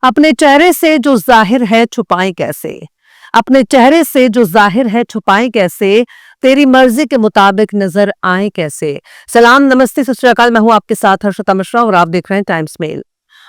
अपने चेहरे से जो जाहिर है छुपाएं कैसे। अपने चेहरे से जो जाहिर है छुपाएं कैसे, तेरी मर्जी के मुताबिक नजर आए कैसे। सलाम, नमस्ते, सत श्री अकाल। मैं हूं आपके साथ हर्षिता मिश्रा और आप देख रहे हैं टाइम्स मेल।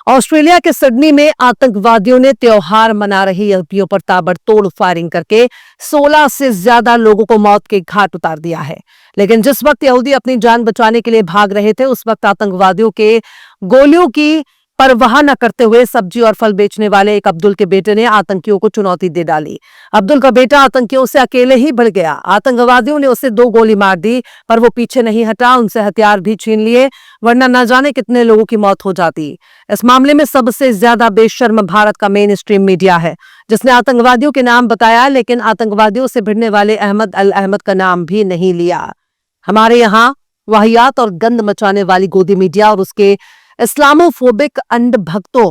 ऑस्ट्रेलिया के सिडनी में आतंकवादियों ने त्योहार मना रही यहूदियों पर ताबड़तोड़ फायरिंग करके 16 से ज्यादा लोगों को मौत के घाट उतार दिया है। लेकिन जिस वक्त यहूदी अपनी जान बचाने के लिए भाग रहे थे, उस वक्त आतंकवादियों के गोलियों की परवाह न करते हुए सब्जी और फल बेचने वाले एक अब्दुल के बेटे ने आतंकियों को चुनौती दे डाली। अब्दुल का बेटा आतंकियों से अकेले ही भिड़ गया। आतंकवादियों ने उसे 2 गोली मार दी, पर वो पीछे नहीं हटा। उनसे हथियार भी छीन लिए, वरना न जाने कितने लोगों की मौत हो जाती। इस मामले में सबसे ज्यादा बेशर्म भारत का मेन स्ट्रीम मीडिया है, जिसने आतंकवादियों के नाम बताया, लेकिन आतंकवादियों से भिड़ने वाले अहमद अल अहमद का नाम भी नहीं लिया। हमारे यहाँ वाहियात और गंद मचाने वाली गोदी मीडिया और उसके इस्लामोफोबिक अंध भक्तों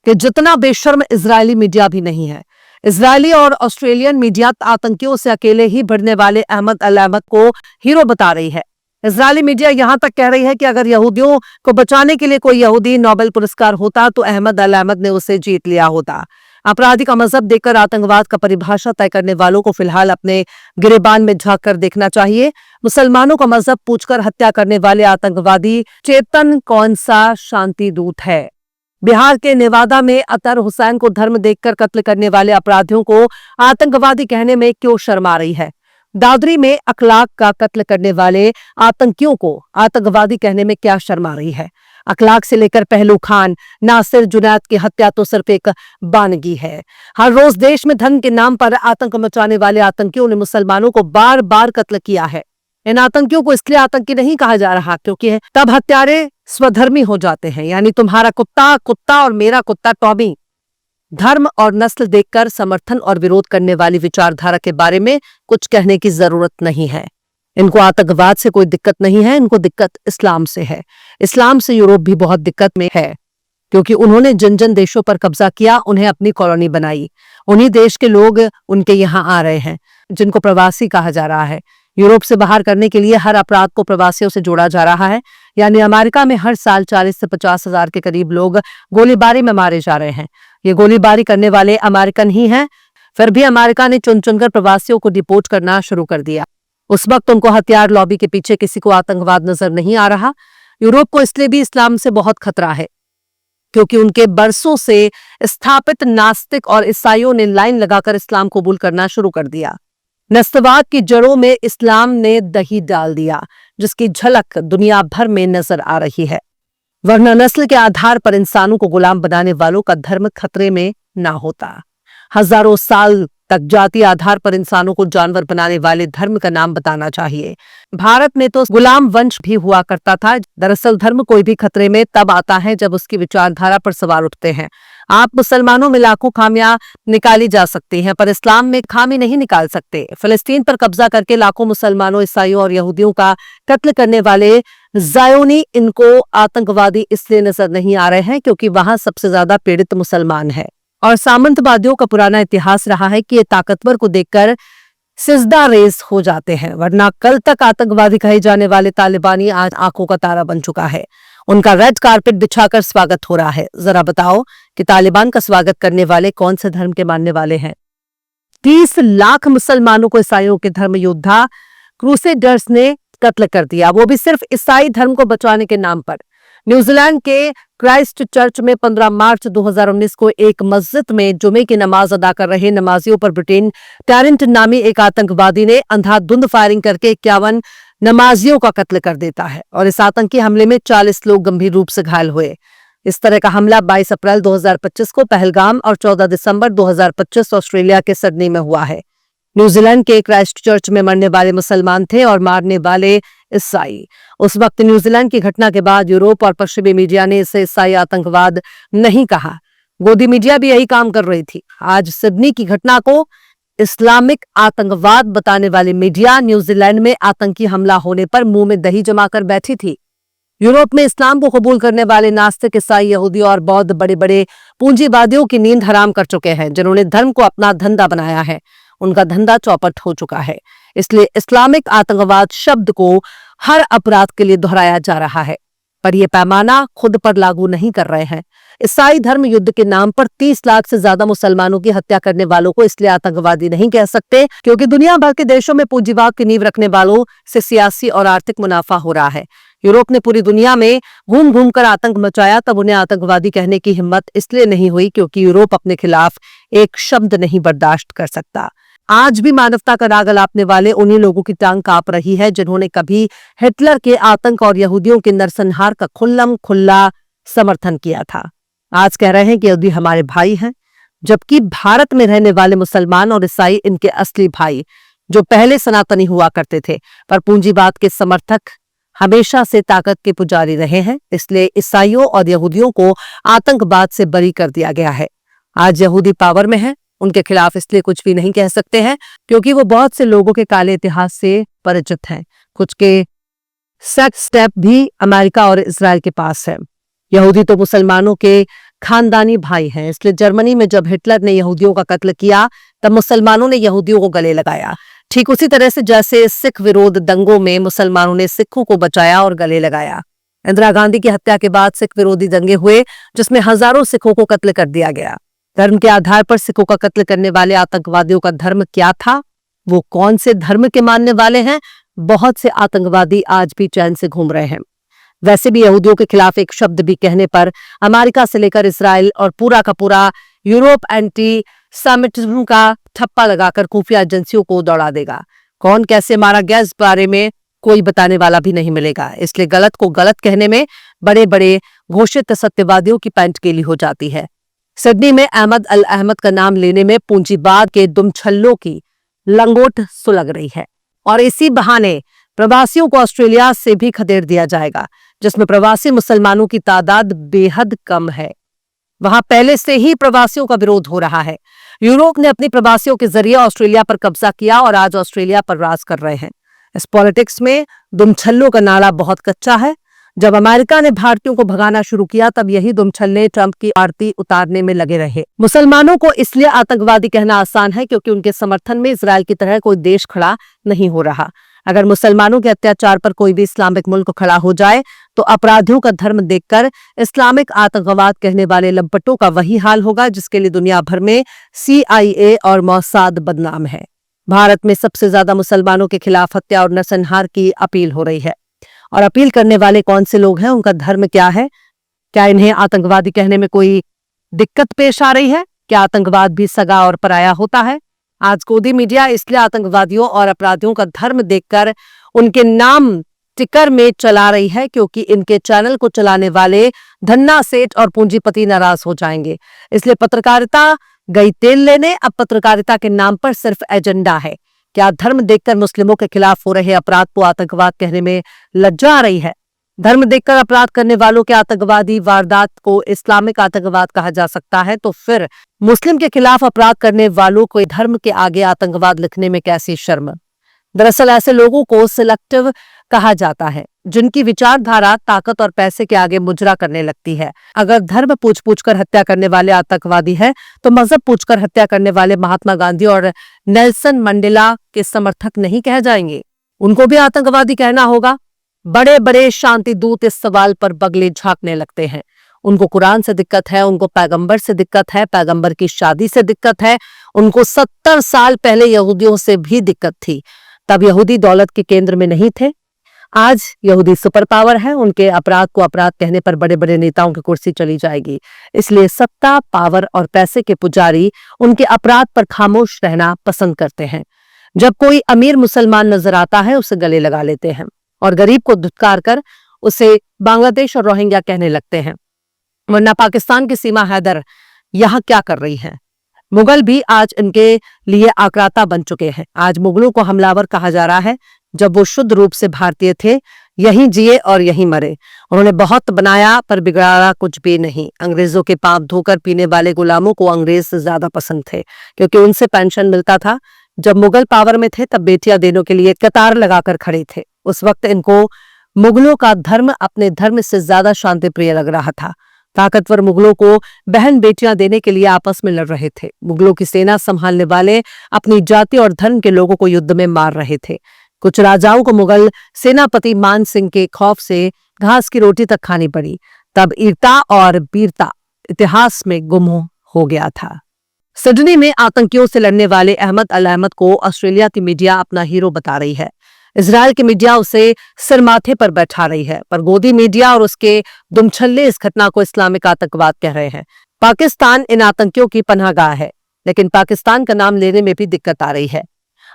के जितना बेशर्म इजरायली मीडिया भी नहीं है। इजरायली और ऑस्ट्रेलियन मीडिया आतंकियों से अकेले ही भिड़ने वाले अहमद अल अहमद को हीरो बता रही है। इजरायली मीडिया यहां तक कह रही है कि अगर यहूदियों को बचाने के लिए कोई यहूदी नोबेल पुरस्कार होता तो अहमद अल अहमद ने उसे जीत लिया होता। अपराधी का मजहब देखकर आतंकवाद का परिभाषा तय करने वालों को फिलहाल अपने गिरेबान में झांक कर देखना चाहिए। मुसलमानों का मजहब पूछकर हत्या करने वाले आतंकवादी चेतन कौन सा शांति दूत है। बिहार के नेवादा में अतर हुसैन को धर्म देखकर कत्ल करने वाले अपराधियों को आतंकवादी कहने में क्यों शर्म आ रही है। दादरी में अखलाक का कत्ल करने वाले आतंकियों को आतंकवादी कहने में क्या शर्म आ रही है। अखलाक से लेकर पहलू खान, नासिर, जुनैद की हत्या तो सिर्फ एक बानगी है। हर रोज देश में धन के नाम पर आतंक मचाने वाले आतंकियों ने मुसलमानों को बार बार कत्ल किया है। इन आतंकियों को इसलिए आतंकी नहीं कहा जा रहा क्योंकि तब हत्यारे स्वधर्मी हो जाते हैं, यानी तुम्हारा कुत्ता कुत्ता और मेरा कुत्ता टॉमी। धर्म और नस्ल देखकर समर्थन और विरोध करने वाली विचारधारा के बारे में कुछ कहने की जरूरत नहीं है। इनको आतंकवाद से कोई दिक्कत नहीं है, इनको दिक्कत इस्लाम से है। इस्लाम से यूरोप भी बहुत दिक्कत में है, क्योंकि उन्होंने जिन जिन देशों पर कब्जा किया उन्हें अपनी कॉलोनी बनाई। उन्हीं देश के लोग उनके यहाँ आ रहे हैं, जिनको प्रवासी कहा जा रहा है। यूरोप से बाहर करने के लिए हर अपराध को प्रवासियों से जोड़ा जा रहा है। यानी अमेरिका में हर साल 40 से 50 हजार के करीब लोग गोलीबारी में मारे जा रहे हैं। ये गोलीबारी करने वाले अमेरिकन ही हैं। फिर भी अमेरिका ने चुन चुनकर प्रवासियों को डिपोर्ट करना शुरू कर दिया। उस वक्त उनको हथियार लॉबी के पीछे किसी को आतंकवाद नजर नहीं आ रहा। यूरोप को इसलिए भी इस्लाम से बहुत खतरा है, क्योंकि उनके बरसों से स्थापित नास्तिक और ईसाइयों ने लाइन लगाकर इस्लाम कबूल करना शुरू कर दिया। नस्लवाद की जड़ों में इस्लाम ने दही डाल दिया, जिसकी झलक दुनिया भर में नजर आ रही है। वरना नस्ल के आधार पर इंसानों को गुलाम बनाने वालों का धर्म खतरे में ना होता। हजारों साल तक जाति आधार पर इंसानों को जानवर बनाने वाले धर्म का नाम बताना चाहिए। भारत में तो गुलाम वंश भी हुआ करता था। दरअसल धर्म कोई भी खतरे में तब आता है जब उसकी विचारधारा पर सवाल उठते हैं। आप मुसलमानों में लाखों खामियां निकाली जा सकती हैं, पर इस्लाम में खामी नहीं निकाल सकते। फिलिस्तीन पर कब्जा करके लाखों मुसलमानों, ईसाइयों और यहूदियों का कत्ल करने वाले ज़ायोनी इनको आतंकवादी इसलिए नजर नहीं आ रहे हैं क्योंकि वहां सबसे ज्यादा पीड़ित मुसलमान है। और सामंतवादियों का पुराना इतिहास रहा है कि ये ताकतवर को देखकर सिजदा रेज हो जाते हैं। वरना कल तक आतंकवादी कहे जाने वाले तालिबानी आज आंखों का तारा बन चुका है। उनका रेड कारपेट बिछाकर स्वागत हो रहा है। जरा बताओ कि तालिबान का स्वागत करने वाले कौन से धर्म के मानने वाले हैं। 30 लाख मुसलमानों को ईसाइयों के धर्म योद्धा क्रूसेडर्स ने कत्ल कर दिया, वो भी सिर्फ ईसाई धर्म को बचाने के नाम पर। न्यूजीलैंड के क्राइस्ट चर्च में 15 मार्च 2019 को एक मस्जिद में जुमे की नमाज अदा कर रहे नमाजियों पर ब्रिटेन टैरेंट नामी एक आतंकवादी ने अंधाधुंध फायरिंग करके 51 नमाजियों का कत्ल कर देता है और इस आतंकी हमले में 40 लोग गंभीर रूप से घायल हुए। इस तरह का हमला 22 अप्रैल 2025 को पहलगाम और 14 दिसंबर 2025 ऑस्ट्रेलिया के सिडनी में हुआ है। न्यूजीलैंड के क्राइस्ट चर्च में मरने वाले मुसलमान थे और मारने वाले ईसाई। उस वक्त न्यूजीलैंड की घटना के बाद यूरोप और पश्चिमी मीडिया ने इसे ईसाई आतंकवाद नहीं कहा। गोदी मीडिया भी यही काम कर रही थी। आज सिडनी की घटना को इस्लामिक आतंकवाद बताने वाली मीडिया न्यूजीलैंड में आतंकी हमला होने पर मुंह में दही जमाकर बैठी थी। यूरोप में इस्लाम को कबूल करने वाले नास्तिक, ईसाई, यहूदी और बौद्ध बड़े बड़े पूंजीवादियों की नींद हराम कर चुके हैं। जिन्होंने धर्म को अपना धंधा बनाया है, उनका धंधा चौपट हो चुका है। इसलिए इस्लामिक आतंकवाद शब्द को हर अपराध के लिए दोहराया जा रहा है। पर यह पैमाना खुद पर लागू नहीं कर रहे हैं। ईसाई धर्म युद्ध के नाम पर 30 लाख से ज्यादा मुसलमानों की हत्या करने वालों को इसलिए आतंकवादी नहीं कह सकते क्योंकि दुनिया भर के देशों में पूंजीवाद की नींव रखने वालों से सियासी और आर्थिक मुनाफा हो रहा है। यूरोप ने पूरी दुनिया में घूम घूम कर आतंक मचाया, तब उन्हें आतंकवादी कहने की हिम्मत इसलिए नहीं हुई क्योंकि यूरोप अपने खिलाफ एक शब्द नहीं बर्दाश्त कर सकता। आज भी मानवता का राग अलापने वाले उन्हीं लोगों की टांग कांप रही है जिन्होंने कभी हिटलर के आतंक और यहूदियों के नरसंहार का खुल्लम खुल्ला समर्थन किया था। आज कह रहे हैं कि यहूदी हमारे भाई हैं, जबकि भारत में रहने वाले मुसलमान और ईसाई इनके असली भाई जो पहले सनातनी हुआ करते थे, पर पूंजीवाद के समर्थक हमेशा से ताकत के पुजारी रहे हैं। इसलिए ईसाइयों और यहूदियों को आतंकवाद से बरी कर दिया गया है। आज यहूदी पावर में है, उनके खिलाफ इसलिए कुछ भी नहीं कह सकते हैं क्योंकि वो बहुत से लोगों के काले इतिहास से परिचित हैं। कुछ के सेक्स स्टेप भी अमेरिका और इजराइल के पास है। यहूदी तो मुसलमानों के खानदानी भाई हैं, इसलिए जर्मनी में जब हिटलर ने यहूदियों का कत्ल किया तब मुसलमानों ने यहूदियों को गले लगाया। ठीक उसी तरह से जैसे सिख विरोध दंगों में मुसलमानों ने सिखों को बचाया और गले लगाया। इंदिरा गांधी की हत्या के बाद सिख विरोधी दंगे हुए जिसमें हजारों सिखों को कत्ल कर दिया गया। धर्म के आधार पर सिखों का कत्ल करने वाले आतंकवादियों का धर्म क्या था? वो कौन से धर्म के मानने वाले हैं? बहुत से आतंकवादी आज भी चैन से घूम रहे हैं। वैसे भी यहूदियों के खिलाफ एक शब्द भी कहने पर अमेरिका से लेकर इजराइल और पूरा का पूरा यूरोप एंटी सेमिटिज्म का ठप्पा लगाकर खुफिया एजेंसियों को दौड़ा देगा। कौन कैसे मारा गया इस बारे में कोई बताने वाला भी नहीं मिलेगा। इसलिए गलत को गलत कहने में बड़े बड़े घोषित सत्यवादियों की पैंट गीली हो जाती है। सिडनी में अहमद अल अहमद का नाम लेने में पूंजीवाद के दुमछल्लों की लंगोट सुलग रही है और इसी बहाने प्रवासियों को ऑस्ट्रेलिया से भी खदेड़ दिया जाएगा, जिसमें प्रवासी मुसलमानों की तादाद बेहद कम है। वहां पहले से ही प्रवासियों का विरोध हो रहा है। यूरोप ने अपनी प्रवासियों के जरिए ऑस्ट्रेलिया पर कब्जा किया और आज ऑस्ट्रेलिया पर राज कर रहे हैं। इस पॉलिटिक्स में दुमछल्लों का नाला बहुत कच्चा है। जब अमेरिका ने भारतीयों को भगाना शुरू किया तब यही दुमछल्ले ट्रंप की आरती उतारने में लगे रहे। मुसलमानों को इसलिए आतंकवादी कहना आसान है क्योंकि उनके समर्थन में इजराइल की तरह कोई देश खड़ा नहीं हो रहा। अगर मुसलमानों के अत्याचार पर कोई भी इस्लामिक मुल्क खड़ा हो जाए तो अपराधियों का धर्म देखकर इस्लामिक आतंकवाद कहने वाले लंपटों का वही हाल होगा जिसके लिए दुनिया भर में CIA और मोसाद बदनाम है। भारत में सबसे ज्यादा मुसलमानों के खिलाफ हत्या और नरसंहार की अपील हो रही है। और अपील करने वाले कौन से लोग हैं, उनका धर्म क्या है? क्या इन्हें आतंकवादी कहने में कोई दिक्कत पेश आ रही है? क्या आतंकवाद भी सगा और पराया होता है? आज गोदी मीडिया इसलिए आतंकवादियों और अपराधियों का धर्म देखकर उनके नाम टिकर में चला रही है क्योंकि इनके चैनल को चलाने वाले धन्ना सेठ और पूंजीपति नाराज हो जाएंगे। इसलिए पत्रकारिता गई तेल लेने। अब पत्रकारिता के नाम पर सिर्फ एजेंडा है। क्या धर्म देखकर मुस्लिमों के खिलाफ हो रहे अपराध को आतंकवाद कहने में लज्जा आ रही है? धर्म देखकर अपराध करने वालों के आतंकवादी वारदात को इस्लामिक आतंकवाद कहा जा सकता है, तो फिर मुस्लिम के खिलाफ अपराध करने वालों को धर्म के आगे आतंकवाद लिखने में कैसी शर्म। दरअसल ऐसे लोगों को सिलेक्टिव कहा जाता है जिनकी विचारधारा ताकत और पैसे के आगे मुजरा करने लगती है। अगर धर्म पूछ पूछ कर हत्या करने वाले आतंकवादी है तो मजहब पूछकर हत्या करने वाले महात्मा गांधी और नेल्सन मंडेला के समर्थक नहीं कह जाएंगे, उनको भी आतंकवादी कहना होगा। बड़े बड़े शांति दूत इस सवाल पर बगले झांकने लगते हैं। उनको कुरान से दिक्कत है, उनको पैगंबर से दिक्कत है, पैगंबर की शादी से दिक्कत है। उनको 70 साल पहले यहूदियों से भी दिक्कत थी, तब यहूदी दौलत के केंद्र में नहीं थे। आज यहूदी सुपर पावर है, उनके अपराध को अपराध कहने पर बड़े बड़े नेताओं की कुर्सी चली जाएगी। इसलिए सत्ता, पावर और पैसे के पुजारी उनके अपराध पर खामोश रहना पसंद करते हैं। जब कोई अमीर मुसलमान नजर आता है उसे गले लगा लेते हैं और गरीब को धुतकार कर उसे बांग्लादेश और रोहिंग्या कहने लगते हैं। वरना पाकिस्तान की सीमा हैदर यहाँ क्या कर रही है? मुगल भी आज इनके लिए आक्राता बन चुके हैं। आज मुगलों को हमलावर कहा जा रहा है जब वो शुद्ध रूप से भारतीय थे, यहीं जिए और यहीं मरे। उन्होंने बहुत बनाया पर बिगाड़ा कुछ भी नहीं। अंग्रेजों के पांव धोकर पीने वाले गुलामों को अंग्रेज से ज्यादा पसंद थे क्योंकि उनसे पेंशन मिलता था। जब मुगल पावर में थे तब बेटियां देने के लिए कतार लगाकर खड़े थे। उस वक्त इनको मुगलों का धर्म अपने धर्म से ज्यादा शांति प्रिय लग रहा था। ताकतवर मुगलों को बहन बेटियां देने के लिए आपस में लड़ रहे थे। मुगलों की सेना संभालने वाले अपनी जाति और धर्म के लोगों को युद्ध में मार रहे थे। कुछ राजाओं को मुगल सेनापति मान सिंह के खौफ से घास की रोटी तक खानी पड़ी। तब ईरता और वीरता इतिहास में गुम हो गया था। सिडनी में आतंकियों से लड़ने वाले अहमद अल अहमद को ऑस्ट्रेलिया की मीडिया अपना हीरो बता रही है। इजराइल की मीडिया उसे सिर माथे पर बैठा रही है, पर गोदी मीडिया और उसके दुमछल्ले इस घटना को इस्लामिक आतंकवाद कह रहे हैं। पाकिस्तान इन आतंकियों की पनाहगाह है, लेकिन पाकिस्तान का नाम लेने में भी दिक्कत आ रही है।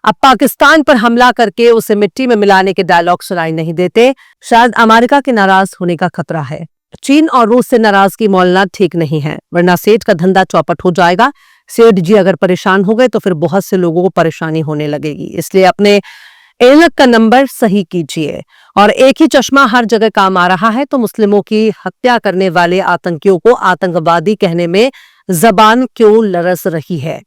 अब पाकिस्तान पर हमला करके उसे मिट्टी में मिलाने के डायलॉग सुनाई नहीं देते। शायद अमेरिका के नाराज होने का खतरा है। चीन और रूस से नाराजगी मोलना ठीक नहीं है, वरना सेठ का धंधा चौपट हो जाएगा। सेठ जी अगर परेशान हो गए तो फिर बहुत से लोगों को परेशानी होने लगेगी। इसलिए अपने एलक का नंबर सही कीजिए। और एक ही चश्मा हर जगह काम आ रहा है तो मुस्लिमों की हत्या करने वाले आतंकियों को आतंकवादी कहने में जबान क्यों लरस रही है?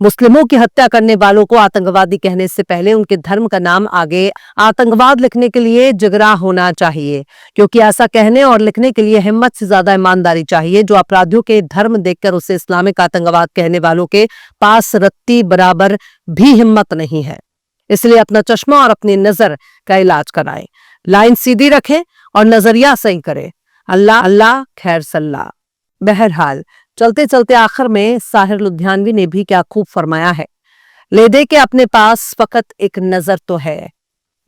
मुस्लिमों की हत्या करने वालों को आतंकवादी कहने से पहले उनके धर्म का नाम आगे आतंकवाद लिखने के लिए जिगरा होना चाहिए, क्योंकि ऐसा कहने और लिखने के लिए हिम्मत से ज्यादा ईमानदारी चाहिए, जो अपराधियों के धर्म देखकर उसे इस्लामिक आतंकवाद कहने वालों के पास रत्ती बराबर भी हिम्मत नहीं है। इसलिए अपना चश्मा और अपनी नजर का इलाज कराएं, लाइन सीधी रखें और नजरिया सही करें। अल्लाह अल्लाह खैर सल्ला। बहरहाल चलते चलते आखिर में साहिर लुधियानवी ने भी क्या खूब फरमाया है। ले दे के अपने पास फकत एक नजर तो है,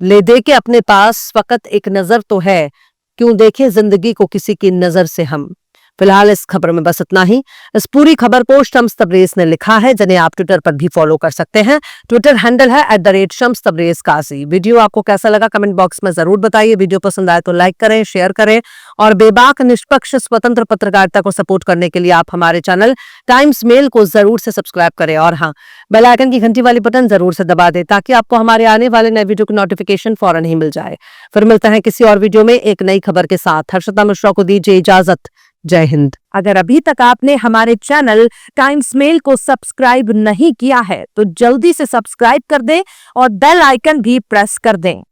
ले दे के अपने पास फकत एक नजर तो है, क्यों देखे जिंदगी को किसी की नजर से हम। फिलहाल इस खबर में बस इतना ही। इस पूरी खबर को शम्स तबरेज ने लिखा है, जिन्हें आप ट्विटर पर भी फॉलो कर सकते हैं। ट्विटर हैंडल है @शम्स तबरेज काजी। वीडियो आपको कैसा लगा कमेंट बॉक्स में जरूर बताइए। वीडियो पसंद आए तो लाइक करें, शेयर करें और बेबाक निष्पक्ष स्वतंत्र पत्रकारिता को सपोर्ट करने के लिए आप हमारे चैनल टाइम्स मेल को जरूर से सब्सक्राइब करें और हाँ, बेल आइकन की घंटी वाली बटन जरूर से दबा दें ताकि आपको हमारे आने वाले नए वीडियो की नोटिफिकेशन फौरन ही मिल जाए। फिर मिलते हैं किसी और वीडियो में एक नई खबर के साथ। हर्षिता मिश्रा को दीजिए इजाजत। जय हिंद। अगर अभी तक आपने हमारे चैनल टाइम्स मेल को सब्सक्राइब नहीं किया है तो जल्दी से सब्सक्राइब कर दें और बेल आइकन भी प्रेस कर दें।